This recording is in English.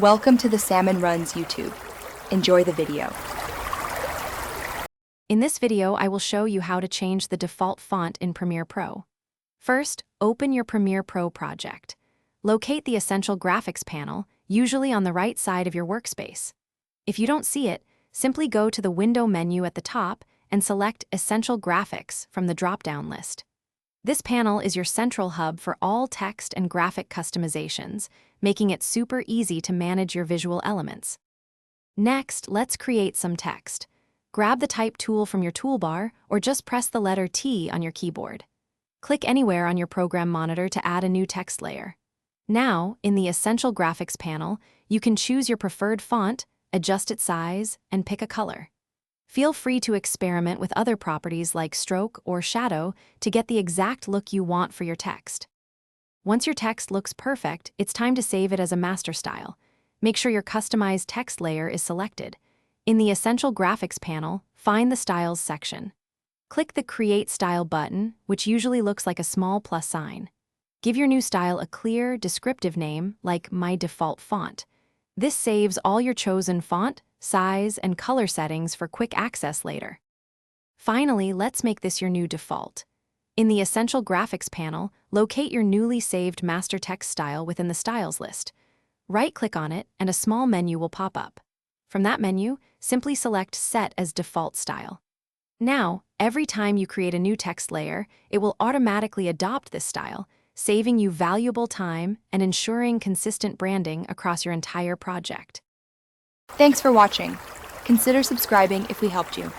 Welcome to the Salmon Runs YouTube. Enjoy the video. In this video, I will show you how to change the default font in Premiere Pro. First, open your Premiere Pro project. Locate the Essential Graphics panel, usually on the right side of your workspace. If you don't see it, simply go to the Window menu at the top and select Essential Graphics from the drop-down list. This panel is your central hub for all text and graphic customizations, making it super easy to manage your visual elements. Next, let's create some text. Grab the Type tool from your toolbar or just press the letter T on your keyboard. Click anywhere on your program monitor to add a new text layer. Now, in the Essential Graphics panel, you can choose your preferred font, adjust its size, and pick a color. Feel free to experiment with other properties like stroke or shadow to get the exact look you want for your text. Once your text looks perfect, it's time to save it as a master style. Make sure your customized text layer is selected. In the Essential Graphics panel, find the Styles section. Click the Create Style button, which usually looks like a small plus sign. Give your new style a clear, descriptive name, like My Default Font. This saves all your chosen font, size, and color settings for quick access later. Finally, let's make this your new default. In the Essential Graphics panel, locate your newly saved master text style within the Styles list. Right-click on it, and a small menu will pop up. From that menu, simply select Set as Default Style. Now, every time you create a new text layer, it will automatically adopt this style, saving you valuable time and ensuring consistent branding across your entire project. Thanks for watching. Consider subscribing if we helped you.